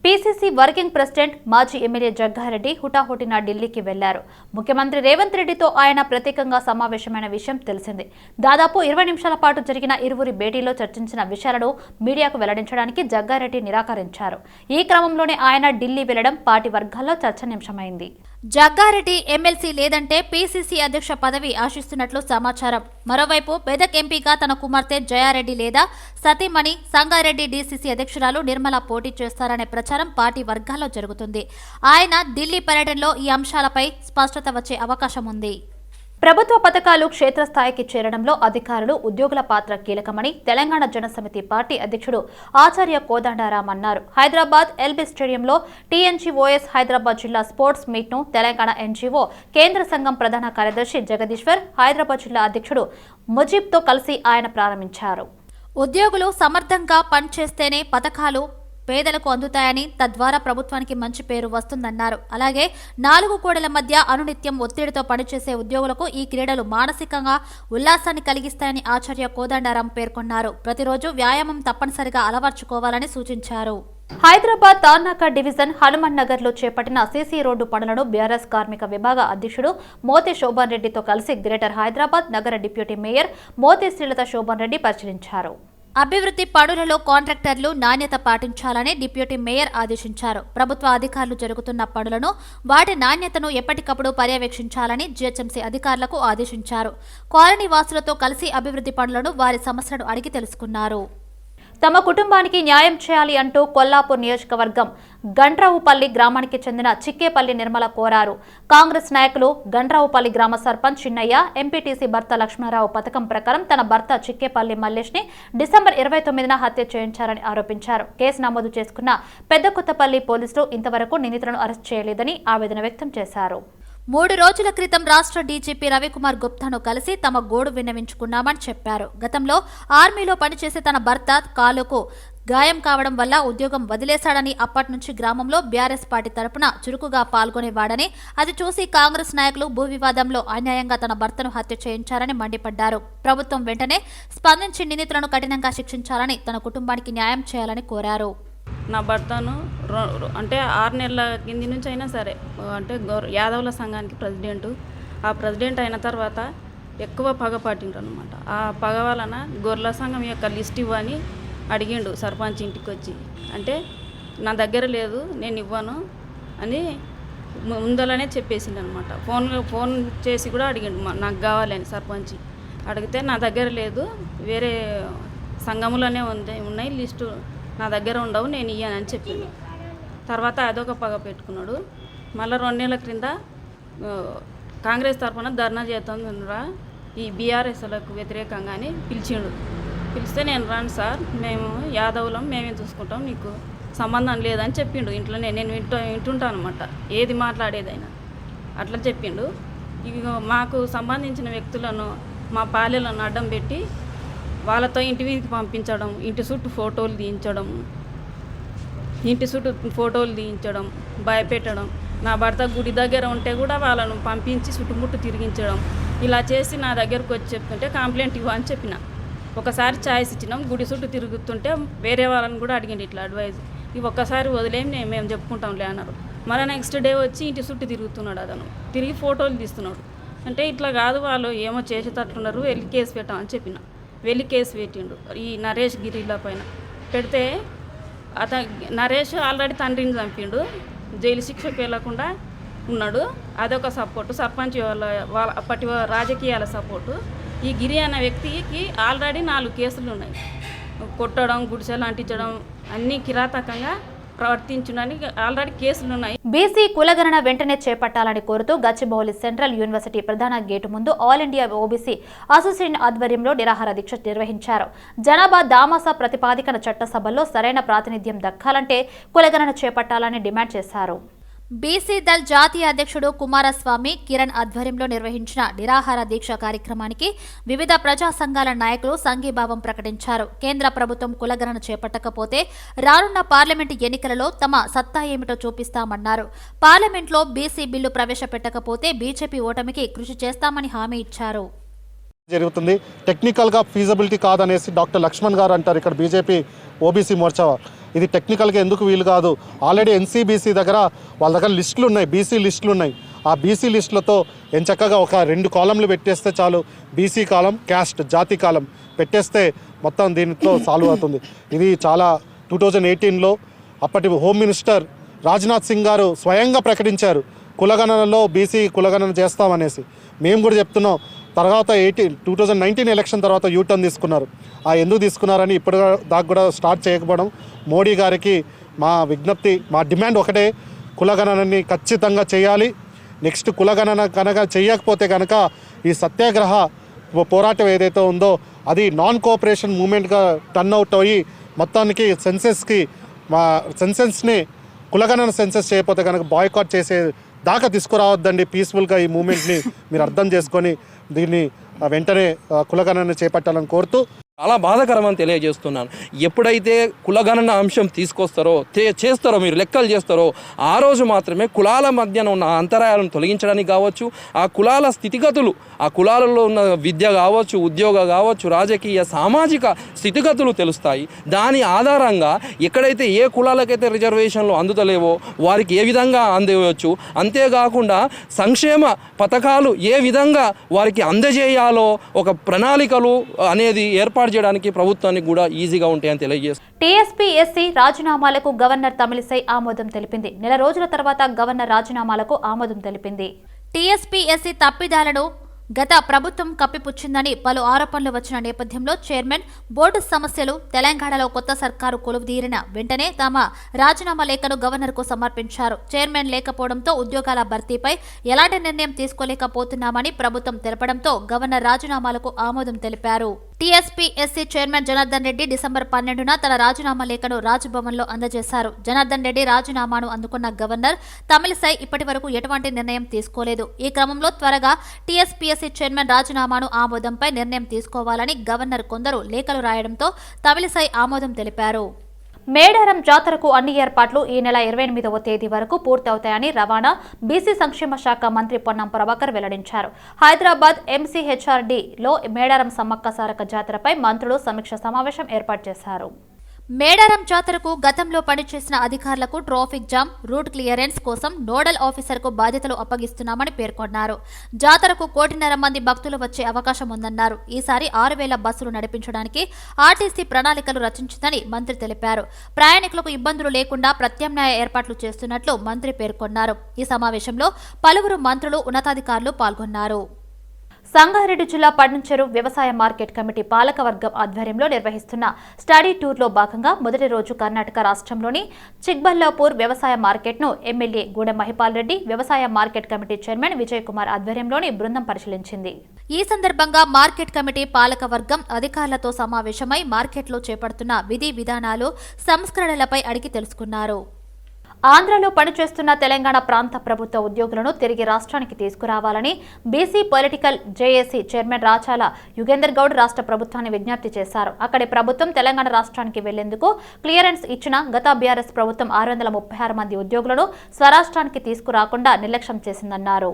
PCC working president మాజీ MLA Jaggareddy హుటాహుటిన ఢిల్లీకి వెళ్లారు. ముఖ్యమంత్రి రేవంత్ రెడ్డితో ఆయన ప్రత్యేకంగా సమావేశమైన విషయం తెలిసిందే. దాదాపు 20 నిమిషాల పాటు జరిగిన ఇరువురి భేటీలో చర్చించిన విషయాలను మీడియాకు వెల్లడించడానికి జగ్గారెడ్డి నిరాకరించారు. ఈ క్రమంలోనే ఆయన ఢిల్లీ వెళ్లడం పార్టీ వర్గాల్లో చర్చనీయాంశమైంది. జగ్గారెడ్డి ఎమ్మెల్సీ లేదంటే పీసీసీ అధ్యక్ష పదవి ఆశిస్తున్నట్లు సమాచారం. మరోవైపు మెదక్ ఎంపీగా తన కుమార్తె జయారెడ్డి లేదా సతీమణి సంగారెడ్డి డీసీసీ అధ్యక్షురాలు నిర్మల పోటీ చేస్తారనే ప్రచారం పార్టీ వర్గాల్లో జరుగుతుంది. ఆయన ఢిల్లీ పర్యటనలో ఈ అంశాలపై స్పష్టత వచ్చే అవకాశం ఉంది. ప్రభుత్వ పథకాలు క్షేత్రస్థాయికి చేరడంలో అధికారులు, ఉద్యోగుల పాత్ర కీలకమని తెలంగాణ జనసమితి పార్టీ అధ్యక్షుడు ఆచార్య కోదండరాం అన్నారు. హైదరాబాద్ ఎల్బీ స్టేడియంలో టీఎన్జీఓఎస్ హైదరాబాద్ జిల్లా స్పోర్ట్స్ మీట్ ను తెలంగాణ ఎన్జీఓ కేంద్ర సంఘం ప్రధాన కార్యదర్శి జగదీశ్వర్, హైదరాబాద్ జిల్లా అధ్యక్షుడు ముజీబ్తో కలిసి ఆయన ప్రారంభించారు. ఉద్యోగులు సమర్థంగా పనిచేస్తేనే పథకాలు పేదలకు అందుతాయని, తద్వారా ప్రభుత్వానికి మంచి పేరు వస్తుందన్నారు. అలాగే 4 గోడల మధ్య అనునిత్యం ఒత్తిడితో పనిచేసే ఉద్యోగులకు ఈ క్రీడలు మానసికంగా ఉల్లాసాన్ని కలిగిస్తాయని ఆచార్య కోదండరాం పేర్కొన్నారు. ప్రతిరోజు వ్యాయామం తప్పనిసరిగా అలవర్చుకోవాలని సూచించారు. హైదరాబాద్ తార్నాక డివిజన్ హనుమాన్ నగర్ లో చేపట్టిన సీసీ రోడ్డు పనులను బీఆర్ఎస్ కార్మిక విభాగ అధ్యక్షుడు మోతే శోభన్ రెడ్డితో కలిసి గ్రేటర్ హైదరాబాద్ నగర డిప్యూటీ మేయర్ మోతే శ్రీలత శోభన్ రెడ్డి పరిశీలించారు. అభివృద్ధి పనులలో కాంట్రాక్టర్లు నాణ్యత పాటించాలని డిప్యూటీ మేయర్ ఆదేశించారు. ప్రభుత్వ అధికారులు జరుగుతున్న పనులను, వాటి నాణ్యతను ఎప్పటికప్పుడు పర్యవేక్షించాలని జీహెచ్ఎంసీ అధికారులకు ఆదేశించారు. కాలనీ వాసులతో కలిసి అభివృద్ధి పనులను, వారి సమస్యలను అడిగి తెలుసుకున్నారు. తమ కుటుంబానికి న్యాయం చేయాలి అంటూ కొల్లాపూర్ నియోజకవర్గం గండ్రావుపల్లి గ్రామానికి చెందిన చిక్కేపల్లి నిర్మల కోరారు. కాంగ్రెస్ నాయకులు గండ్రావుపల్లి గ్రామ సర్పంచ్ చిన్నయ్య, ఎంపీటీసీ భర్త లక్ష్మణరావు పథకం ప్రకారం తన భర్త చిక్కేపల్లి మల్లేష్ ని డిసెంబర్ 29న హత్య చేయించారని ఆరోపించారు. కేసు నమోదు చేసుకున్న పెద్దకొత్తపల్లి పోలీసులు ఇంతవరకు నిందితులను అరెస్ట్ చేయలేదని ఆవేదన వ్యక్తం చేశారు. 3 రోజుల క్రితం రాష్ట్ర డీజీపీ రవికుమార్ గుప్తాను కలిసి తమ గోడు విన్నవించుకున్నామని చెప్పారు. గతంలో ఆర్మీలో పనిచేసే తన భర్త కాలుకు గాయం కావడం వల్ల ఉద్యోగం వదిలేశాడని, అప్పటి నుంచి గ్రామంలో బీఆర్ఎస్ పార్టీ తరపున చురుకుగా పాల్గొనేవాడని, అది చూసి కాంగ్రెస్ నాయకులు భూ వివాదంలో అన్యాయంగా తన భర్తను హత్య చేయించారని మండిపడ్డారు. ప్రభుత్వం వెంటనే స్పందించి నిందితులను కఠినంగా శిక్షించాలని, తన కుటుంబానికి న్యాయం చేయాలని కోరారు. నా భర్తను అంటే 6 నెలల కింది నుంచి అయినా సరే, అంటే యాదవుల సంఘానికి ప్రెసిడెంటు, ఆ ప్రెసిడెంట్ అయిన తర్వాత ఎక్కువ పగ పట్టిండ్రు అనమాట. ఆ పగ వలన గొర్రెల సంఘం యొక్క లిస్ట్ ఇవ్వని అడిగిండు సర్పంచ్ ఇంటికి వచ్చి. అంటే నా దగ్గర లేదు, నేను ఇవ్వను అని ముందలనే చెప్పేసిండు అనమాట. ఫోన్ చేసి కూడా అడిగిండు నాకు కావాలని సర్పంచ్. అడిగితే నా దగ్గర లేదు, వేరే సంఘములోనే ఉన్నాయి లిస్టు, నా దగ్గర ఉండవు, నేను ఇయ్యానని చెప్పిండు. తర్వాత అదొక పగ పెట్టుకున్నాడు. మళ్ళీ 2 నెలల క్రింద కాంగ్రెస్ తరఫున ధర్నా చేస్తుందిరా ఈ బీఆర్ఎస్లకు వ్యతిరేకంగా అని పిలిచిండు. పిలిస్తే నేను రాను సార్, మేము యాదవులం, మేమే చూసుకుంటాం, నీకు సంబంధం లేదని చెప్పిండు. ఇంట్లోనే నేను వింటుంటాను అనమాట, ఏది మాట్లాడేదైనా అట్లా చెప్పిండు. ఇక మాకు సంబంధించిన వ్యక్తులను మా పాలెలను అడ్డం పెట్టి వాళ్ళతో ఇంటి మీదకి పంపించడం, ఇంటి చుట్టూ ఫోటోలు తీయించడం, భయపెట్టడం. నా భర్త గుడి దగ్గర ఉంటే కూడా వాళ్ళను పంపించి చుట్టుముట్టు తిరిగించడం, ఇలా చేసి నా దగ్గరకు వచ్చి చెప్తుంటే కంప్లైంట్ ఇవ్వని చెప్పిన. ఒకసారి ఛాయిస్ ఇచ్చినాం, గుడి చుట్టూ తిరుగుతుంటే వేరే వాళ్ళని కూడా అడిగింది ఇట్లా అడ్వైజ్, ఇవి ఒక్కసారి వదిలేం, మేము చెప్పుకుంటాంలే అన్నారు. మళ్ళీ నెక్స్ట్ డే వచ్చి ఇంటి చుట్టూ తిరుగుతున్నాడు, అతను తిరిగి ఫోటోలు తీస్తున్నాడు. అంటే ఇట్లా కాదు, వాళ్ళు ఏమో చేసేటట్లున్నారు, వెళ్ళి కేసు పెట్టామని చెప్పిన. వెళ్ళి కేసు పెట్టిండు ఈ నరేష్ గిరిల పైన. పెడితే నరేష్ ఆల్రెడీ తండ్రిని చంపిండు, జైలు శిక్షకు వెళ్లకుండా ఉన్నాడు. అదొక సపోర్టు, సర్పంచ్ వాళ్ళ అప్పటి రాజకీయాల సపోర్టు. ఈ గిరి అనే వ్యక్తికి ఆల్రెడీ 4 కేసులు ఉన్నాయి, కొట్టడం, గుడిసెలు అంటించడం, అన్నీ కిరాతకంగా ప్రవర్తించునని ఆల్రెడీ కేసులు ఉన్నాయి. బీసీ కులగణన వెంటనే చేపట్టాలని కోరుతూ గచ్చిబౌలి సెంట్రల్ యూనివర్సిటీ ప్రధాన గేటు ముందు ఆల్ ఇండియా ఓబీసీ అసోసియేషన్ ఆధ్వర్యంలో నిరాహార దీక్ష నిర్వహించారు. జనాభా దామాసా ప్రతిపాదికన చట్టసభల్లో సరైన ప్రాతినిధ్యం దక్కాలంటే కులగణన చేపట్టాలని డిమాండ్ చేశారు. బీసీ దళ్ జాతీయ అధ్యక్షుడు కుమారస్వామి కిరణ్ ఆధ్వర్యంలో నిర్వహించిన నిరాహార దీక్ష కార్యక్రమానికి వివిధ ప్రజా సంఘాల నాయకులు సంఘీభావం ప్రకటించారు. కేంద్ర ప్రభుత్వం కులగణన చేపట్టకపోతే రానున్న పార్లమెంటు ఎన్నికలలో తమ సత్తా ఏమిటో చూపిస్తామన్నారు. పార్లమెంట్లో బీసీ బిల్లు ప్రవేశపెట్టకపోతే బీజేపీ ఓటమికి కృషి చేస్తామని హామీ ఇచ్చారు. టెక్నికల్గా ఫీజబిలిటీ కాదనేసి డాక్టర్ లక్ష్మణ్ గారు అంటారు. ఇక్కడ బీజేపీ ఓబీసీ మోర్చా ఇది టెక్నికల్గా ఎందుకు వీలు కాదు, ఆల్రెడీ ఎన్సీబీసీ దగ్గర వాళ్ళ దగ్గర లిస్టులు ఉన్నాయి, బీసీ లిస్టులు ఉన్నాయి. ఆ బీసీ లిస్టులతో ఎంచక్కగా ఒక 2 కాలంలు పెట్టేస్తే చాలు. బీసీ కాలం, క్యాస్ట్ జాతి కాలం పెట్టేస్తే మొత్తం దీనితో సాల్వ్ అవుతుంది. ఇది చాలా 2018లో అప్పటి హోమ్ మినిస్టర్ రాజ్నాథ్ సింగ్ గారు స్వయంగా ప్రకటించారు కులగణనలో బీసీ కులగణన చేస్తామనేసి. మేము కూడా చెప్తున్నాం. తర్వాత 2019 ఎలక్షన్ తర్వాత యూటర్న్ తీసుకున్నారు. ఎందుకు తీసుకున్నారని ఇప్పుడు దాకా కూడా స్టార్ట్ చేయకపోవడం మోడీ గారికి మా విజ్ఞప్తి, మా డిమాండ్ ఒకటే, కులగణనని ఖచ్చితంగా చేయాలి. నెక్స్ట్ కులగణన కనుక చేయకపోతే కనుక ఈ సత్యాగ్రహ పోరాటం ఏదైతే ఉందో అది నాన్ కోఆపరేషన్ మూమెంట్గా టర్న్ అవుట్ అయ్యి మొత్తానికి మా సెన్సెస్ని కులగణన సెన్సెస్ చేయకపోతే కనుక బాయ్కాట్ చేసే దాకా తీసుకురావద్దండి. పీస్ఫుల్గా ఈ మూమెంట్ని మీరు అర్థం చేసుకొని దీన్ని వెంటనే కులగణన చేపట్టాలని కోరుతూ చాలా బాధాకరమని తెలియజేస్తున్నాను. ఎప్పుడైతే కులగణన అంశం తీసుకొస్తారో చేస్తారో, మీరు లెక్కలు చేస్తారో, ఆ రోజు మాత్రమే కులాల మధ్యన ఉన్న అంతరాయాలను తొలగించడానికి కావచ్చు, ఆ కులాల స్థితిగతులు, ఆ కులాలలో ఉన్న విద్య కావచ్చు, ఉద్యోగం కావచ్చు, రాజకీయ సామాజిక స్థితిగతులు తెలుస్తాయి. దాని ఆధారంగా ఎక్కడైతే ఏ కులాలకైతే రిజర్వేషన్లు అందుతలేవో వారికి ఏ విధంగా అందేయవచ్చు, అంతేకాకుండా సంక్షేమ పథకాలు ఏ విధంగా వారికి అందజేయాలో ఒక ప్రణాళికలు అనేది ఏర్పాటు చేయడానికి ప్రభుత్వానికి కూడా ఈజీగా ఉంటాయని తెలియజేస్తారు. టీఎస్పీఎస్సీ రాజీనామాలకు గవర్నర్ తమిళిసై ఆమోదం తెలిపింది. నెల రోజుల తర్వాత గవర్నర్ రాజీనామాలకు ఆమోదం తెలిపింది. టీఎస్పీఎస్సీ తప్పిదాలను గత ప్రభుత్వం కప్పిపుచ్చిందని పలు ఆరోపణలు వచ్చిన నేపథ్యంలో చైర్మన్, బోర్డు సమస్యలు, తెలంగాణలో కొత్త సర్కారు కొలువుదీరిన వెంటనే తమ రాజీనామా లేఖను గవర్నర్కు సమర్పించారు. చైర్మన్ లేకపోవడంతో ఉద్యోగాల భర్తీపై ఎలాంటి నిర్ణయం తీసుకోలేకపోతున్నామని ప్రభుత్వం తెలపడంతో గవర్నర్ రాజీనామాలకు ఆమోదం తెలిపారు. TSPSC chairman Janardhan Reddy December 12న తన రాజీనామా లేఖను రాజ్భవన్లో అందజేశారు. జనార్దన్ రెడ్డి రాజీనామాను అందుకున్న గవర్నర్ తమిళిసై ఇప్పటి వరకు ఎటువంటి నిర్ణయం తీసుకోలేదు. ఈ క్రమంలో త్వరగా టీఎస్పీఎస్సీ చైర్మన్ రాజీనామాను ఆమోదంపై నిర్ణయం తీసుకోవాలని గవర్నర్ కొందరు లేఖలు రాయడంతో తమిళిసై ఆమోదం తెలిపారు. మేడారం జాతరకు అన్ని ఏర్పాట్లు ఈ నెల 28వ తేదీ వరకు పూర్తవుతాయని రవాణా, బీసీ సంక్షేమ శాఖ మంత్రి పొన్నం ప్రభాకర్ వెల్లడించారు. హైదరాబాద్ ఎంసీహెచ్ఆర్డీలో మేడారం సమ్మక్క సారక్క జాతరపై మంత్రులు సమీక్ష సమావేశం ఏర్పాటు చేశారు. మేడారం జాతరకు గతంలో పనిచేసిన అధికారులకు ట్రాఫిక్ జామ్, రూట్ క్లియరెన్స్ కోసం నోడల్ ఆఫీసర్కు బాధ్యతలు అప్పగిస్తున్నామని పేర్కొన్నారు. జాతరకు 1.5 కోటి మంది భక్తులు వచ్చే అవకాశం ఉందన్నారు. ఈసారి 6,000 బస్సులు నడిపించడానికి ఆర్టీసీ ప్రణాళికలు రచించిందని మంత్రి తెలిపారు. ప్రయాణికులకు ఇబ్బందులు లేకుండా ప్రత్యామ్నాయ ఏర్పాట్లు చేస్తున్నట్లు మంత్రి పేర్కొన్నారు. ఈ సమావేశంలో పలువురు మంత్రులు, ఉన్నతాధికారులు పాల్గొన్నారు. సంగారెడ్డి జిల్లా పడ్నంచెరు వ్యవసాయ మార్కెట్ కమిటీ పాలకవర్గం ఆధ్వర్యంలో నిర్వహిస్తున్న స్టడీ టూర్లో భాగంగా మొదటి రోజు కర్ణాటక రాష్ట్రంలోని చిక్బల్లాపూర్ వ్యవసాయ మార్కెట్ను ఎమ్మెల్యే గూడెం మహిపాల్ రెడ్డి, వ్యవసాయ market committee chairman Vijay Kumar ఆధ్వర్యంలోని బృందం పరిశీలించింది. ఈ సందర్భంగా మార్కెట్ కమిటీ పాలకవర్గం అధికారులతో సమావేశమై మార్కెట్లో చేపడుతున్న విధి విధానాలు, సంస్కరణలపై అడిగి తెలుసుకున్నారు. ఆంధ్రలో పనిచేస్తున్న తెలంగాణ ప్రాంత ప్రభుత్వ ఉద్యోగులను తిరిగి రాష్ట్రానికి తీసుకురావాలని BC political JAC chairman Rachala Yugender Goud రాష్ట్ర ప్రభుత్వాన్ని విజ్ఞప్తి చేశారు. అక్కడి ప్రభుత్వం తెలంగాణ రాష్ట్రానికి వెళ్లేందుకు క్లియరెన్స్ ఇచ్చిన గత బీఆర్ఎస్ ప్రభుత్వం 636 మంది ఉద్యోగులను స్వరాష్ట్రానికి తీసుకురాకుండా నిర్లక్ష్యం చేసిందన్నారు.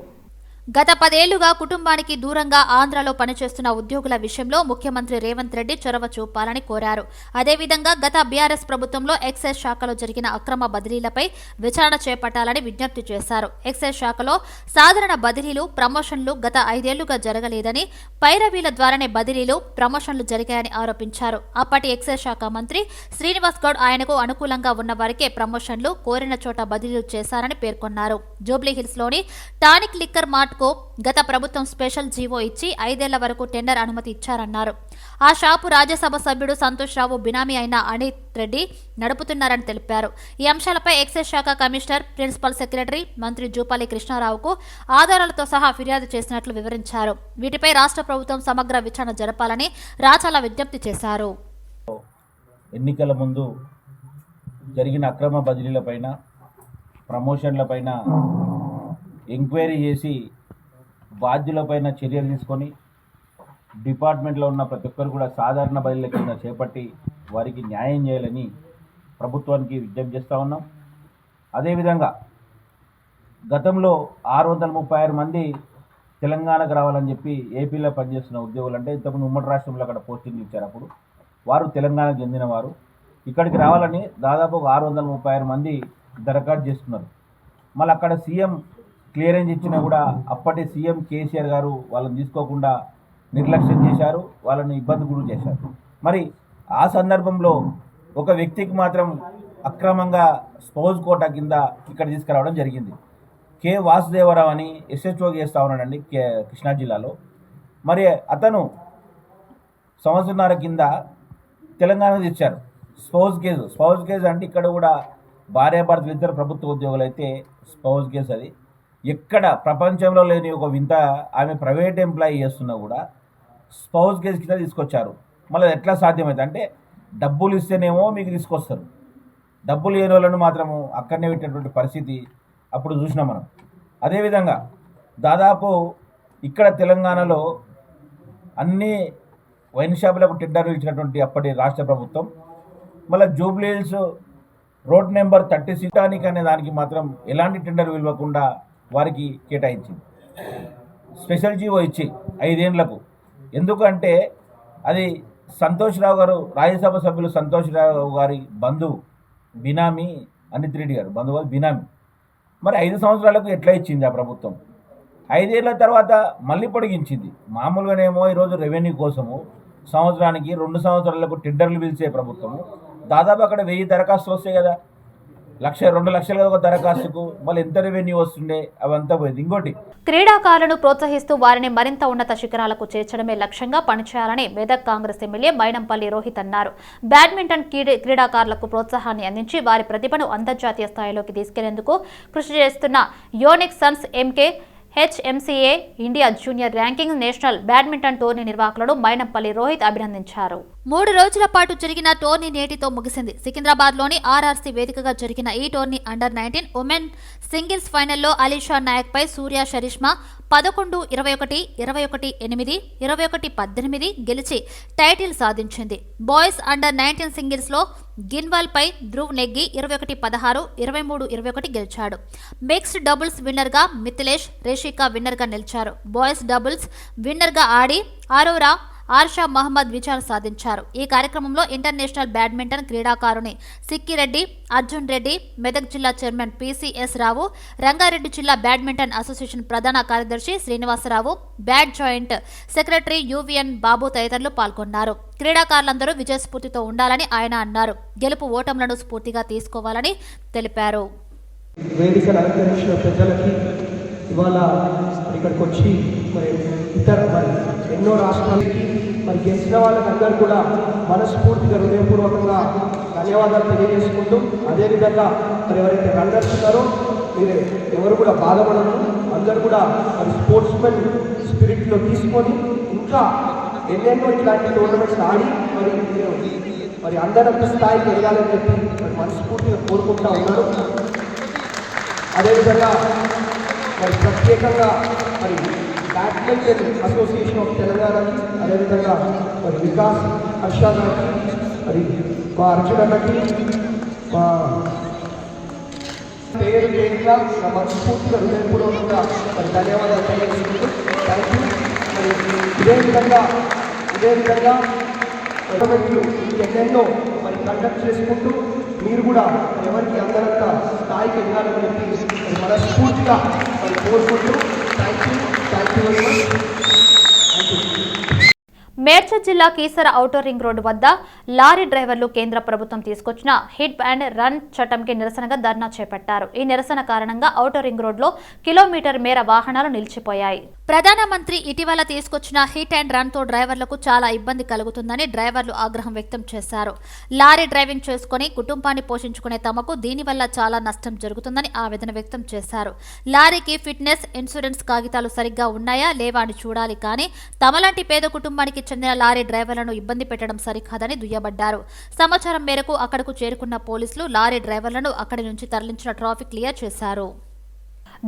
గత 10 ఏళ్లుగా కుటుంబానికి దూరంగా ఆంధ్రలో పనిచేస్తున్న ఉద్యోగుల విషయంలో ముఖ్యమంత్రి రేవంత్ రెడ్డి చొరవ చూపాలని కోరారు. అదేవిధంగా గత బీఆర్ఎస్ ప్రభుత్వంలో ఎక్సైజ్ శాఖలో జరిగిన అక్రమ బదిలీలపై విచారణ చేపట్టాలని విజ్ఞప్తి చేశారు. ఎక్సైజ్ శాఖలో సాధారణ బదిలీలు, ప్రమోషన్లు గత 5 ఏళ్లుగా జరగలేదని, పైరవీల ద్వారానే బదిలీలు, ప్రమోషన్లు జరిగాయని ఆరోపించారు. అప్పటి ఎక్సైజ్ శాఖ మంత్రి శ్రీనివాస్ గౌడ్ ఆయనకు అనుకూలంగా ఉన్న వారికే ప్రమోషన్లు, కోరిన చోట బదిలీలు చేశారని పేర్కొన్నారు. జూబ్లీహిల్స్లోని టానిక్ లిక్కర్ మార్ట్ గత ప్రభుత్వం స్పెషల్ జీవో ఇచ్చి 5 ఏళ్ల వరకు టెండర్ అనుమతి ఇచ్చారన్నారు. ఆ షాపు రాజ్యసభ సభ్యుడు సంతోష్ రావు బినామీ అయిన అనిత్ రెడ్డి నడుపుతున్నారని తెలిపారు. ఈ అంశాలపై ఎక్సైజ్ శాఖ కమిషనర్, ప్రిన్సిపల్ సెక్రటరీ మంత్రి జూపల్లి కృష్ణారావుకు ఆధారాలతో సహా ఫిర్యాదు చేసినట్లు వివరించారు. వీటిపై రాష్ట్ర ప్రభుత్వం సమగ్ర విచారణ జరపాలని రాచాల విజ్ఞప్తి చేశారు. ఎన్నికల ముందు జరిగిన అక్రమ బదిలీలపైన, ప్రమోషన్లపైన ఎంక్వైరీ చేసి బాధ్యులపైన చర్యలు తీసుకొని డిపార్ట్మెంట్లో ఉన్న ప్రతి ఒక్కరు కూడా సాధారణ బదిలీల కింద చేపట్టి వారికి న్యాయం చేయాలని ప్రభుత్వానికి విజ్ఞప్తి చేస్తూ ఉన్నాం. అదేవిధంగా గతంలో 636 మంది తెలంగాణకు రావాలని చెప్పి ఏపీలో పనిచేస్తున్న ఉద్యోగులు, అంటే ఇంతకుముందు ఉమ్మడి రాష్ట్రంలో అక్కడ పోస్టింగ్ ఇచ్చారు. అప్పుడు వారు తెలంగాణకు చెందినవారు. ఇక్కడికి రావాలని దాదాపు 636 మంది దరఖాస్తు చేస్తున్నారు. మళ్ళీ అక్కడ సీఎం క్లియరెన్స్ ఇచ్చినా కూడా అప్పటి సీఎం కేసీఆర్ గారు వాళ్ళని తీసుకోకుండా నిర్లక్ష్యం చేశారు, వాళ్ళని ఇబ్బంది గురి చేశారు. మరి ఆ సందర్భంలో ఒక వ్యక్తికి మాత్రం అక్రమంగా స్పౌజ్ కోటా కింద ఇక్కడ తీసుకురావడం జరిగింది. కె వాసుదేవరావు అని ఎస్హెచ్ఓ చేస్తూ ఉన్నాడండి కృష్ణా జిల్లాలో. మరి అతను సంవత్సరన్నర కింద తెలంగాణ తెచ్చారు స్పౌజ్ కేసు అంటే ఇక్కడ కూడా భార్యాభర్తలు ఇద్దరు ప్రభుత్వ ఉద్యోగులు అయితే స్పౌజ్ కేసు అది ఎక్కడ ప్రపంచంలో లేని ఒక వింత. ఆమె ప్రైవేట్ ఎంప్లాయీ చేస్తున్నా కూడా స్పౌజ్ కేసు కింద తీసుకొచ్చారు. మళ్ళీ ఎట్లా సాధ్యమైంది అంటే డబ్బులు ఇస్తేనేమో మీకు తీసుకొస్తారు, డబ్బులు లేని వాళ్ళను మాత్రము అక్కడనే పెట్టినటువంటి పరిస్థితి అప్పుడు చూసినాం మనం. అదేవిధంగా దాదాపు ఇక్కడ తెలంగాణలో అన్ని వైన్ షాపులకు టెండర్లు ఇచ్చినటువంటి అప్పటి రాష్ట్ర ప్రభుత్వం మళ్ళీ జూబ్లీ హిల్స్ రోడ్ నెంబర్ 36 అనే దానికి మాత్రం ఎలాంటి టెండర్ ఇవ్వకుండా వారికి కేటాయించింది. స్పెషల్ జీవో ఇచ్చి 5 ఏళ్లకు. ఎందుకంటే అది సంతోష్ రావు గారు, రాజ్యసభ సభ్యులు సంతోష్ రావు గారి బంధువు బినామీ అనిత్ రెడ్డి గారు బంధువు బినామీ. మరి 5 సంవత్సరాలకు ఎట్లా ఇచ్చింది ఆ ప్రభుత్వం? 5 ఏళ్ల తర్వాత మళ్ళీ పొడిగించింది. మామూలుగానేమో ఈరోజు రెవెన్యూ కోసము సంవత్సరానికి 2 సంవత్సరాలకు టెండర్లు పిలిచే ప్రభుత్వము దాదాపు అక్కడ 1000 దరఖాస్తులు వస్తాయి కదా, 1,00,000 2,00,000 కదా ఒక దరఖాస్తుకు, మళ్ళీ ఎంత రెవెన్యూ వస్తుండే అవంతా పోయింది. ఇంకోటి క్రీడాకారులను ప్రోత్సహిస్తూ వారిని మరింత ఉన్నత శిఖరాలకు చేర్చడమే లక్ష్యంగా పనిచేయాలని మెదక్ కాంగ్రెస్ ఎమ్మెల్యే మైనంపల్లి రోహిత్ అన్నారు. బ్యాడ్మింటన్ క్రీడాకారులకు ప్రోత్సాహాన్ని అందించి వారి ప్రతిభను అంతర్జాతీయ స్థాయిలోకి తీసుకెళ్లేందుకు కృషి చేస్తున్న Yonex Sunrise MK HMCA India junior ranking national badminton tourney నిర్వాహకులను మైనంపల్లి రోహిత్ అభినందించారు. 3 రోజుల పాటు జరిగిన టోర్నీ నేటితో ముగిసింది. సికింద్రాబాద్లోని ఆర్ఆర్సీ వేదికగా జరిగిన ఈ టోర్నీ అండర్-19 ఉమెన్ సింగిల్స్ ఫైనల్లో అలీషా నాయక్ పై సూర్య షరిష్మా 11-21, 21-8, 21-18 గెలిచి టైటిల్ సాధించింది. బాయ్స్ అండర్-19 సింగిల్స్ లో గిన్వాల్ పై ధ్రువ్ నెగ్గి 21-16, 23-21 గెలిచాడు. మిక్స్డ్ డబుల్స్ విన్నర్ గా మిథిలేష్ రేషికా విన్నర్ గా నిలిచారు. బాయ్స్ డబుల్స్ విన్నర్ గా ఆడి ఆరోరా ఆర్షా మహమ్మద్ విజయాలు సాధించారు. ఈ కార్యక్రమంలో ఇంటర్నేషనల్ బ్యాడ్మింటన్ క్రీడాకారుని సిక్కిరెడ్డి, అర్జున్ రెడ్డి, మెదక్ జిల్లా చైర్మన్ పిసిఎస్ రావు, రంగారెడ్డి జిల్లా బ్యాడ్మింటన్ అసోసియేషన్ ప్రధాన కార్యదర్శి శ్రీనివాసరావు, బ్యాడ్ జాయింట్ సెక్రటరీ యువిఎన్ బాబు తదితరులు పాల్గొన్నారు. క్రీడాకారులందరూ విజయస్ఫూర్తితో ఉండాలని ఆయన అన్నారు. గెలుపు ఓటములను స్ఫూర్తిగా తీసుకోవాలని తెలిపారు. వేదికను అలంకరించిన పెద్దలకి, ఇవాళ ఇక్కడికి వచ్చి మరి ఎన్నో రాష్ట్రాలకి మరి గెలిచిన వాళ్ళకందరూ కూడా మనస్ఫూర్తిగా హృదయపూర్వకంగా ధన్యవాదాలు తెలియజేసుకుంటూ, అదేవిధంగా మరి ఎవరైతే రన్నర్స్ ఉన్నారో మీరు ఎవరు కూడా బాధపడరు, అందరూ కూడా మరి స్పోర్ట్స్మెన్ స్పిరిట్లో తీసుకొని ఇంకా ఎన్నెన్నో ఇట్లాంటి టోర్నమెంట్స్ ఆడి మరి అందరంత స్థాయికి ఎదగాలని చెప్పి మరి మనస్ఫూర్తిగా కోరుకుంటూ ఉన్నారు. అదేవిధంగా మరి ప్రత్యేకంగా మరి బ్యాడ్మింటన్ అసోసియేషన్ ఆఫ్ తెలంగాణకి, అదేవిధంగా మరి వికాస్ హర్షా గారికి, మరి మా అర్జున్ అన్నకి, మా పేరు పేరుగా మనస్ఫూర్తిగా హృదయపూర్వకంగా మరి ధన్యవాదాలు తెలియజేసుకుంటూ థ్యాంక్ యూ. మరి ఇదే విధంగా టోర్నమెంట్లు ఎన్నెన్నో మరి కండక్ట్ చేసుకుంటూ మీరు కూడా ఎవరికి అందరంత స్థాయికి ఎదగాలని చెప్పి మరి మనస్ఫూర్తిగా మరి కోరుకుంటూ thank you very much. Medchal జిల్లా కీసర ఔటర్ రింగ్ రోడ్డు వద్ద లారీ డ్రైవర్లు కేంద్ర ప్రభుత్వం తీసుకొచ్చిన హిట్ అండ్ రన్ చట్టంకి నిరసనగా ధర్నా చేపట్టారు. ఈ నిరసన కారణంగా ఔటర్ రింగ్ రోడ్లో కిలోమీటర్ మేర వాహనాలు నిలిచిపోయాయి. ప్రధానమంత్రి ఇటీవల తీసుకొచ్చిన హిట్ అండ్ రన్ తో డ్రైవర్లకు చాలా ఇబ్బంది కలుగుతుందని డ్రైవర్లు ఆగ్రహం వ్యక్తం చేశారు. లారీ డ్రైవింగ్ చేసుకుని కుటుంబాన్ని పోషించుకునే తమకు దీనివల్ల చాలా నష్టం జరుగుతుందని ఆవేదన వ్యక్తం చేశారు. లారీకి ఫిట్నెస్, ఇన్సూరెన్స్ కాగితాలు సరిగ్గా ఉన్నాయా లేవా అని చూడాలి, కానీ తమలాంటి పేద కుటుంబానికి చెందిన లారీ డ్రైవర్లను ఇబ్బంది పెట్టడం సరికాదని దుయ్యబడ్డారు. సమాచారం మేరకు అక్కడకు చేరుకున్న పోలీసులు లారీ డ్రైవర్లను అక్కడి నుంచి తరలించిన ట్రాఫిక్ క్లియర్ చేశారు.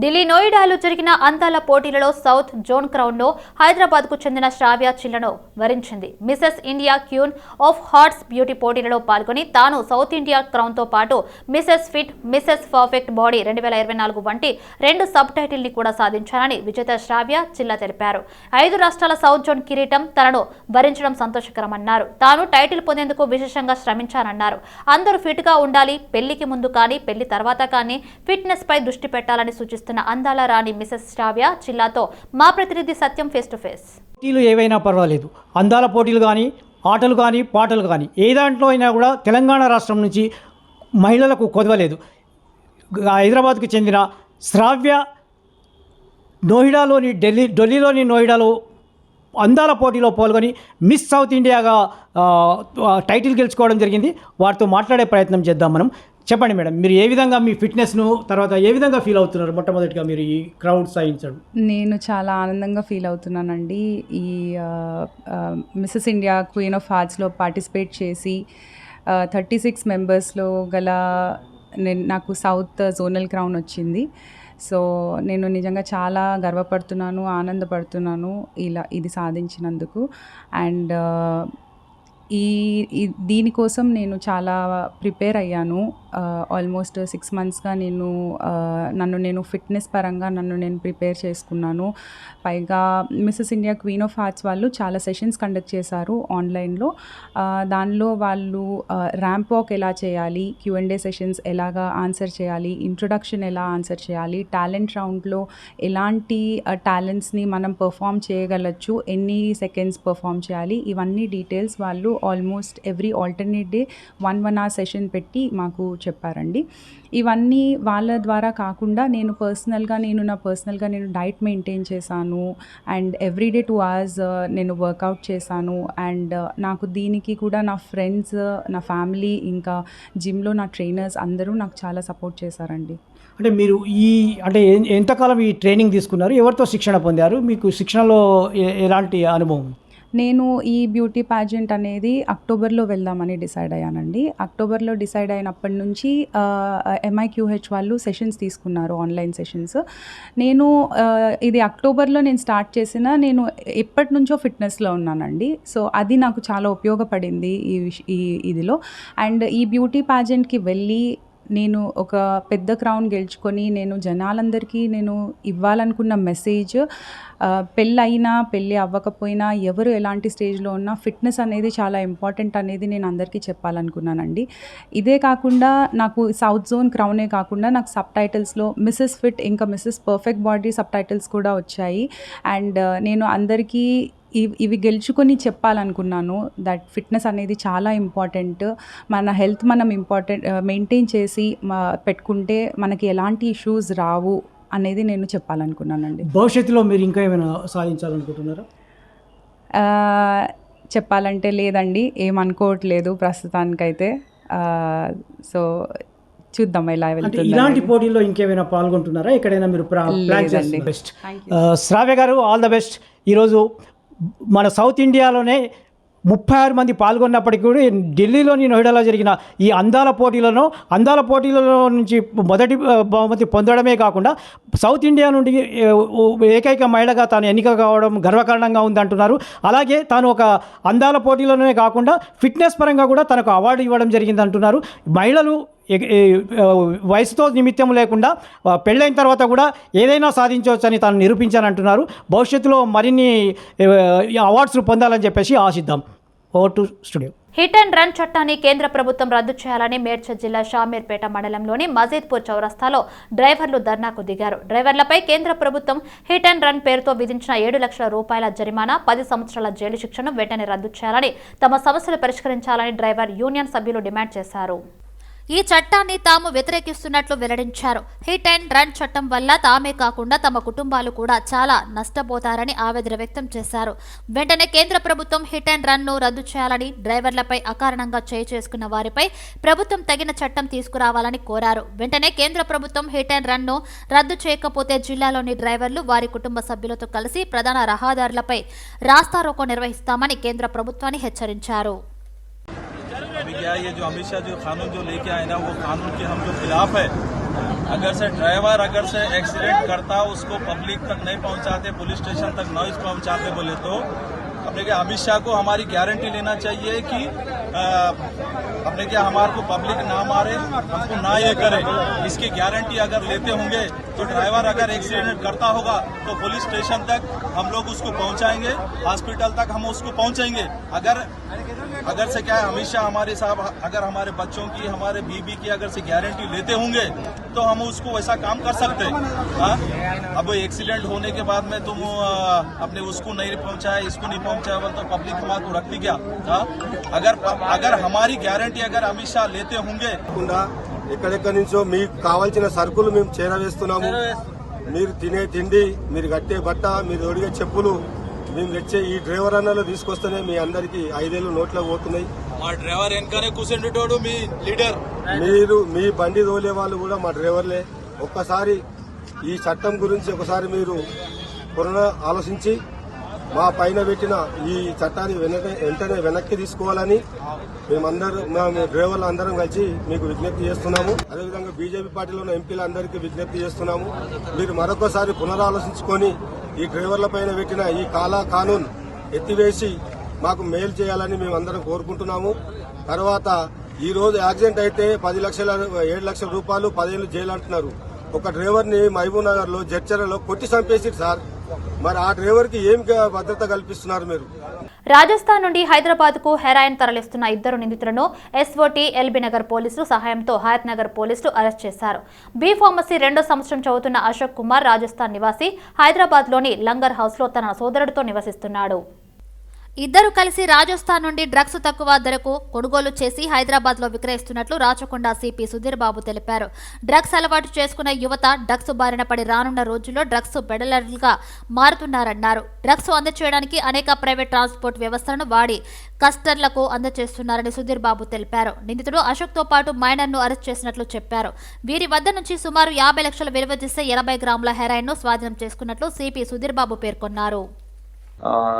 ఢిల్లీ నోయిడాలో జరిగిన అందాల పోటీలలో సౌత్ జోన్ క్రౌన్లో హైదరాబాద్కు చెందిన శ్రావ్య చిల్లను వరించింది. Mrs India queen of hearts beauty పోటీలలో పాల్గొని తాను సౌత్ ఇండియా క్రౌన్తో పాటు Mrs fit, Mrs perfect body 2024 వంటి 2 సబ్ టైటిల్ని కూడా సాధించారని విజేత శ్రావ్య చిల్ల తెలిపారు. 5 రాష్ట్రాల సౌత్ జోన్ కిరీటం తనను వరించడం సంతోషకరమన్నారు. తాను టైటిల్ పొందేందుకు విశేషంగా శ్రమించానన్నారు. అందరూ ఫిట్ గా ఉండాలి, పెళ్లికి ముందు కానీ పెళ్లి తర్వాత కానీ ఫిట్నెస్ పై దృష్టి పెట్టాలని సూచిస్తున్న అందాల రాణి మిసెస్ శ్రావ్య చిల్లాతో మా ప్రతినిధి సత్యం ఫేస్ టు ఫేస్. పోటీలు ఏవైనా పర్వాలేదు, అందాల పోటీలు కానీ, ఆటలు కానీ, పాటలు కానీ ఏ దాంట్లో అయినా కూడా తెలంగాణ రాష్ట్రం నుంచి మహిళలకు కొదవలేదు. హైదరాబాద్కు చెందిన శ్రావ్య ఢిల్లీలోని నోయిడాలో అందాల పోటీలో పాల్గొని మిస్ సౌత్ ఇండియాగా టైటిల్ గెలుచుకోవడం జరిగింది. వారితో మాట్లాడే ప్రయత్నం చేద్దాం మనం. చెప్పండి మేడం, మీరు ఏ విధంగా మీ ఫిట్నెస్ను తర్వాత ఏ విధంగా ఫీల్ అవుతున్నారు మొట్టమొదటిగా మీరు ఈ క్రౌడ్ సాధించడం? నేను చాలా ఆనందంగా ఫీల్ అవుతున్నానండి. ఈ మిసెస్ ఇండియా క్వీన్ ఆఫ్ హార్ట్స్లో పార్టిసిపేట్ చేసి 36 మెంబర్స్లో గల నాకు సౌత్ జోనల్ క్రౌన్ వచ్చింది. సో నేను నిజంగా చాలా గర్వపడుతున్నాను, ఆనందపడుతున్నాను ఇది సాధించినందుకు. అండ్ దీనికోసం నేను చాలా ప్రిపేర్ అయ్యాను. ఆల్మోస్ట్ 6 మంత్స్గా నేను ఫిట్నెస్ పరంగా నేను ప్రిపేర్ చేసుకున్నాను. పైగా Mrs India queen of hearts వాళ్ళు చాలా సెషన్స్ కండక్ట్ చేశారు ఆన్లైన్లో. దానిలో వాళ్ళు ర్యాంప్ వాక్ ఎలా చేయాలి, Q&A సెషన్స్ ఎలాగా ఆన్సర్ చేయాలి, ఇంట్రొడక్షన్ ఎలా ఆన్సర్ చేయాలి, టాలెంట్ రౌండ్లో ఎలాంటి టాలెంట్స్ని మనం పర్ఫామ్ చేయగలచ్చు, ఎన్ని సెకండ్స్ పర్ఫామ్ చేయాలి, ఇవన్నీ డీటెయిల్స్ వాళ్ళు almost every alternate day 1 hour session పెట్టి మాకు చెప్పారండి. ఇవన్నీ వాళ్ళ ద్వారా కాకుండా నేను పర్సనల్గా నేను డైట్ మెయింటైన్ చేశాను. అండ్ ఎవ్రీడే 2 hours నేను వర్కౌట్ చేశాను. అండ్ నాకు దీనికి కూడా నా ఫ్రెండ్స్, నా ఫ్యామిలీ, ఇంకా జిమ్లో నా ట్రైనర్స్ అందరూ నాకు చాలా సపోర్ట్ చేశారండి. అంటే మీరు ఎంతకాలం ఈ ట్రైనింగ్ తీసుకున్నారు, ఎవరితో శిక్షణ పొందారు, మీకు శిక్షణలో ఎలాంటి అనుభవం? నేను ఈ బ్యూటీ ప్యాజెంట్ అనేది అక్టోబర్లో వెళ్దామని డిసైడ్ అయ్యానండి. అక్టోబర్లో డిసైడ్ అయినప్పటి నుంచి MIQH వాళ్ళు సెషన్స్ తీసుకున్నారు, ఆన్లైన్ సెషన్స్. ఇది అక్టోబర్లో నేను స్టార్ట్ చేసిన, నేను ఎప్పటి నుంచో ఫిట్నెస్లో ఉన్నానండి. సో అది నాకు చాలా ఉపయోగపడింది ఇదిలో. అండ్ ఈ బ్యూటీ ప్యాజెంట్కి వెళ్ళి నేను ఒక పెద్ద క్రౌన్ గెలుచుకొని నేను జనాలందరికీ నేను ఇవ్వాలనుకున్న మెసేజ్, పెళ్ళి అవ్వకపోయినా ఎవరు ఎలాంటి స్టేజ్లో ఉన్నా ఫిట్నెస్ అనేది చాలా ఇంపార్టెంట్ అనేది నేను అందరికీ చెప్పాలనుకున్నానండి. ఇదే కాకుండా నాకు సౌత్ జోన్ క్రౌనే కాకుండా నాకు సబ్ టైటిల్స్లో మిసెస్ ఫిట్ ఇంకా Mrs perfect body sub titles కూడా వచ్చాయి. అండ్ నేను అందరికీ ఇవి గెలుచుకొని చెప్పాలనుకున్నాను దట్ ఫిట్నెస్ అనేది చాలా ఇంపార్టెంట్. మన హెల్త్ మనం మెయింటైన్ చేసి పెట్టుకుంటే మనకి ఎలాంటి ఇష్యూస్ రావు అనేది నేను చెప్పాలనుకున్నానండి. భవిష్యత్తులో మీరు ఇంకా ఏమైనా సాధించాలనుకుంటున్నారా? చెప్పాలంటే లేదండి, ఏమనుకోవట్లేదు ప్రస్తుతానికైతే. సో చూద్దాం ఎలా వెళ్తుంది. ఇలాంటి పోటీల్లో ఇంకేమైనా పాల్గొంటున్నారా? ఎక్కడైనా మీరు ప్లాన్ చేయండి. బెస్ట్. శ్రావ్య గారు, ఆల్ ద బెస్ట్. ఈరోజు మన సౌత్ ఇండియాలోనే 36 మంది పాల్గొన్నప్పటికీ కూడా ఢిల్లీలోని నోయిడాలో జరిగిన ఈ అందాల పోటీలలో నుంచి మొదటి బహుమతి పొందడమే కాకుండా సౌత్ ఇండియా నుండి ఏకైక మహిళగా తాను ఎన్నిక కావడం గర్వకారణంగా ఉందంటున్నారు. అలాగే తాను ఒక అందాల పోటీలోనే కాకుండా ఫిట్నెస్ పరంగా కూడా తనకు అవార్డు ఇవ్వడం జరిగిందంటున్నారు. మహిళలు వయసుతో నిమిత్తం లేకుండా పెళ్ళైన తర్వాత కూడా ఏదైనా సాధించవచ్చని తాను నిరూపించానంటున్నారు. భవిష్యత్తులో మరిన్ని అవార్డ్స్ పొందాలని చెప్పేసి ఆశిద్దాం. Over to studio. Hit and run చట్టాన్ని కేంద్ర ప్రభుత్వం రద్దు చేయాలని మేడ్చల్ జిల్లా షామీర్పేట మండలంలోని మజీద్పూర్ చౌరస్తాలో డ్రైవర్లు ధర్నాకు దిగారు. డ్రైవర్లపై కేంద్ర ప్రభుత్వం హిట్ అండ్ రన్ పేరుతో విధించిన 7 లక్షల రూపాయల జరిమానా, 10 సంవత్సరాల జైలు శిక్షను వెంటనే రద్దు చేయాలని, తమ సమస్యలు పరిష్కరించాలని డ్రైవర్ యూనియన్ సభ్యులు డిమాండ్ చేశారు. ఈ చట్టాన్ని తాము వ్యతిరేకిస్తున్నట్లు వెల్లడించారు. హిట్ అండ్ రన్ చట్టం వల్ల తామే కాకుండా తమ కుటుంబాలు కూడా చాలా నష్టపోతారని ఆవేదన వ్యక్తం చేశారు. వెంటనే కేంద్ర ప్రభుత్వం హిట్ అండ్ రన్ ను రద్దు చేయాలని, డ్రైవర్లపై అకారణంగా చేసుకున్న వారిపై ప్రభుత్వం తగిన చట్టం తీసుకురావాలని కోరారు. వెంటనే కేంద్ర ప్రభుత్వం హిట్ అండ్ రన్ ను రద్దు చేయకపోతే జిల్లాలోని డ్రైవర్లు వారి కుటుంబ సభ్యులతో కలిసి ప్రధాన రహదారులపై రాస్తారోకో నిర్వహిస్తామని కేంద్ర ప్రభుత్వాన్ని హెచ్చరించారు. अभी क्या ये जो अमित शाह जो कानून जो लेके आए ना, वो कानून के हम जो खिलाफ है, अगर से ड्राइवर एक्सीडेंट करता उसको पब्लिक तक नहीं पहुंचाते, पुलिस स्टेशन तक नहीं पहुंचाते बोले तो अपने के अमित शाह को हमारी गारंटी लेना चाहिए कि अपने क्या हमारे को पब्लिक ना मारे, हमको ना ये करे, इसकी गारंटी अगर लेते होंगे तो ड्राइवर अगर एक्सीडेंट करता होगा तो पुलिस स्टेशन तक हम लोग उसको पहुंचाएंगे, हॉस्पिटल तक हम उसको पहुंचाएंगे। अगर से क्या है, अमित शाह हमारे साहब अगर हमारे बच्चों की, हमारे बीबी की अगर से गारंटी लेते होंगे तो हम उसको वैसा काम कर सकते हैं। अब एक्सीडेंट होने के बाद में तुम अपने उसको नहीं पहुंचाया, इसको नहीं पहुंचाया बोल तो पब्लिक हमारे को रखती क्या? अगर हमारी గ్యారంటీ అగర్ అమిత్ షా లేతే హోంగే ఎక్కడెక్కడి నుంచో మీకు కావాల్సిన సరుకులు మేము చేరవేస్తున్నాము. మీరు తినే తిండి, మీరు కట్టే బట్ట, మీరు తొడిగే చెప్పులు మేము తెచ్చే ఈ డ్రైవర్ అన్నలో తీసుకొస్తేనే మీ అందరికి 5 ఏళ్ళు నోట్లో పోతున్నాయి. మా డ్రైవర్ వెనకనే కూర్చుండేటోడు మీ లీడర్. మీరు మీ బండి తోలే వాళ్ళు కూడా మా డ్రైవర్లే. ఒక్కసారి ఈ చట్టం గురించి ఒకసారి మీరు ఆలోచించి మా పైన పెట్టిన ఈ చట్టాన్ని వెంటనే వెనక్కి తీసుకోవాలని మేము డ్రైవర్లు అందరం కలిసి మీకు విజ్ఞప్తి చేస్తున్నాము. అదేవిధంగా బీజేపీ పార్టీలో ఉన్న ఎంపీలందరికీ విజ్ఞప్తి చేస్తున్నాము. మీరు మరొకసారి పునరాలోచించుకొని ఈ డ్రైవర్ల పైన పెట్టిన ఈ కాలా కానూన్ ఎత్తివేసి మాకు మేలు చేయాలని మేము అందరం కోరుకుంటున్నాము. తర్వాత ఈ రోజు యాక్సిడెంట్ అయితే 10 లక్షల 7 లక్షల రూపాయలు 10 ఏళ్ళు జైలు అంటున్నారు. ఒక డ్రైవర్ని మహబూబ్ నగర్ లో జడ్చర్లలో కొట్టి చంపేసిరు సార్. మరి ఆ డ్రైవర్ కి ఏం భద్రత కల్పిస్తున్నారు మీరు? రాజస్థాన్ నుండి హైదరాబాద్ కు హెరాయిన్ తరలిస్తున్న 2 నిందితులను ఎస్ఓటీ ఎల్బీ నగర్ పోలీసులు సహాయంతో హయత్ నగర్ పోలీసులు అరెస్ట్ చేశారు. బీ ఫార్మసీ 2వ సంవత్సరం చదువుతున్న అశోక్ కుమార్ రాజస్థాన్ నివాసి హైదరాబాద్ లోని లంగర్ హౌస్ లో తన సోదరుడితో నివసిస్తున్నాడు. ఇద్దరు కలిసి రాజస్థాన్ నుండి డ్రగ్స్ తక్కువ ధరకు కొనుగోలు చేసి హైదరాబాద్ లో విక్రయిస్తున్నట్లు రాచకొండ సిపి సుధీర్ బాబు తెలిపారు. డ్రగ్స్ అలవాటు చేసుకున్న యువత డ్రగ్స్ బారిన పడి రానున్న రోజుల్లో డ్రగ్స్ పెడలర్లుగా మారుతున్నారన్నారు. డ్రగ్స్ అందచేయడానికి అనేక ప్రైవేట్ ట్రాన్స్పోర్ట్ వ్యవస్థలను వాడి కస్టర్లకు అందజేస్తున్నారని సుధీర్ బాబు తెలిపారు. నిందితుడు అశోక్ తో పాటు మైనర్ ను అరెస్ట్ చేసినట్లు చెప్పారు. వీరి వద్ద నుంచి సుమారు 50 లక్షల విలువ చేసే 80 గ్రాముల హెరాయిన్ ను స్వాధీనం చేసుకున్నట్లు సిపి సుధీర్ బాబు పేర్కొన్నారు.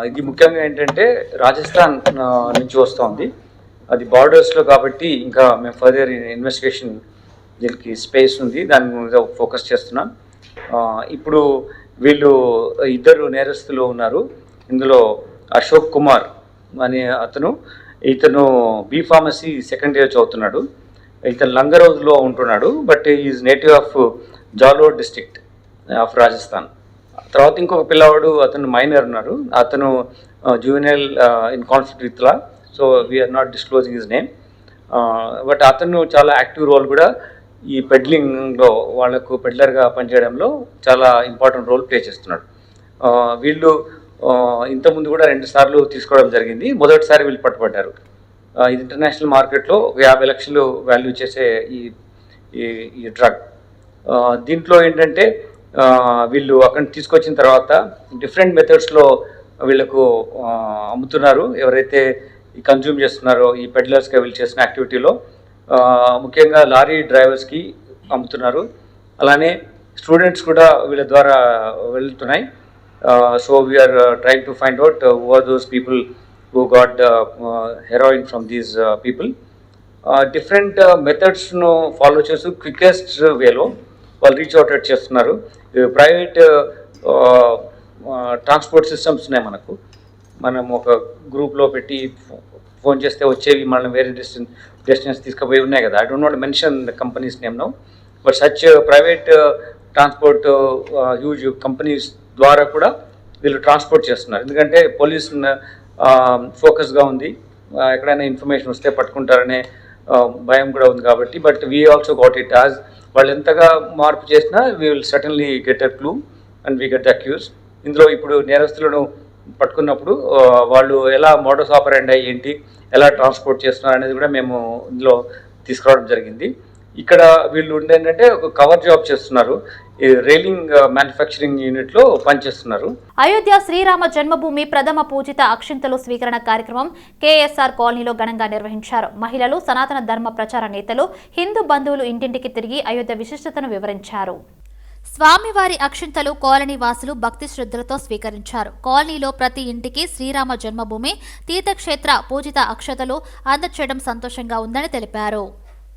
ఇది ముఖ్యంగా ఏంటంటే రాజస్థాన్ నుంచి వస్తుంది, అది బార్డర్స్లో కాబట్టి ఇంకా మేము ఫర్దర్ ఇన్వెస్టిగేషన్ దీనికి స్పేస్ ఉంది, దాని మీద ఫోకస్ చేస్తున్నాం. ఇప్పుడు వీళ్ళు 2 నేరస్తులు ఉన్నారు. ఇందులో అశోక్ కుమార్ అనే ఇతను బీ ఫార్మసీ 2nd ఇయర్ చదువుతున్నాడు. ఇతను లంగరౌజ్లో ఉంటున్నాడు, but is native of Jalore district of Rajasthan. తర్వాత ఇంకొక పిల్లవాడు, అతను మైనర్ ఉన్నారు, అతను juvenile in conflict with law, so we are not disclosing his name. But అతను చాలా యాక్టివ్ రోల్ కూడా ఈ పెడ్లింగ్లో, వాళ్లకు పెడ్లర్గా పనిచేయడంలో చాలా ఇంపార్టెంట్ రోల్ ప్లే చేస్తున్నాడు. వీళ్ళు ఇంతకుముందు కూడా 2 సార్లు తీసుకోవడం జరిగింది. మొదటిసారి వీళ్ళు పట్టుబడ్డారు. ఇది ఇంటర్నేషనల్ మార్కెట్లో 50 లక్షలు వాల్యూ చేసే ఈ డ్రగ్. దీంట్లో ఏంటంటే వీళ్ళు అక్కడ తీసుకొచ్చిన తర్వాత డిఫరెంట్ మెథడ్స్లో వీళ్ళకు అమ్ముతున్నారు. ఎవరైతే ఈ కన్జ్యూమ్ చేస్తున్నారో ఈ పెడ్లర్స్గా వీళ్ళు చేసిన యాక్టివిటీలో ముఖ్యంగా లారీ డ్రైవర్స్కి అమ్ముతున్నారు. అలానే స్టూడెంట్స్ కూడా వీళ్ళ ద్వారా వెళ్తున్నాయి. So we're trying to find out who are those people who got heroin from these people. Different మెథడ్స్ను ఫాలో చేస్తూ క్వికెస్ట్ వేలో వాళ్ళు రీచ్ అవుట్ చేస్తున్నారు. ప్రైవేట్ ట్రాన్స్పోర్ట్ సిస్టమ్స్ ఉన్నాయి మనకు. మనం ఒక గ్రూప్లో పెట్టి ఫోన్ చేస్తే వచ్చేవి మనం వేరే డెస్టినేషన్స్ తీసుకుపోయి ఉన్నాయి కదా. I don't not mention the companies name now, but such private transport huge companies ద్వారా కూడా వీళ్ళు ట్రాన్స్పోర్ట్ చేస్తున్నారు. ఎందుకంటే పోలీస్ ఫోకస్గా ఉంది, ఎక్కడైనా ఇన్ఫర్మేషన్ వస్తే పట్టుకుంటారనే భయం కూడా ఉంది కాబట్టి. But we also got it as వాళ్ళు ఎంతగా మార్పు చేసినా we will certainly get a clue and we get the accused. ఇందులో ఇప్పుడు నేరస్తులను పట్టుకున్నప్పుడు వాళ్ళు ఎలా మోడస్ ఆపరెండి ఏంటి, ఎలా ట్రాన్స్పోర్ట్ చేస్తున్నారు అనేది కూడా మేము ఇందులో తీసుకురావడం జరిగింది. ఇక్కడ వీళ్ళు ఏంటంటే ఒక కవర్ జాబ్ చేస్తున్నారు, ఈ రైలింగ్ మ్యానుఫ్యాక్చరింగ్ యూనిట్లో పనిచేస్తున్నారు. అయోధ్య శ్రీరామ జన్మభూమి ప్రథమ పూజిత అక్షింతలు స్వీకరణ కార్యక్రమం కేఎస్ఆర్ కాలనీలో ఘనంగా నిర్వహించారు. మహిళలు, సనాతన ధర్మ ప్రచార నేతలు, హిందూ బంధువులు ఇంటింటికి తిరిగి అయోధ్య విశిష్టతను వివరించారు. స్వామివారి అక్షింతలు కాలనీ వాసులు భక్తి శ్రద్ధలతో స్వీకరించారు. కాలనీలో ప్రతి ఇంటికి శ్రీరామ జన్మభూమి తీర్థక్షేత్ర పూజిత అక్షతలు అందచేయడం సంతోషంగా ఉందని తెలిపారు.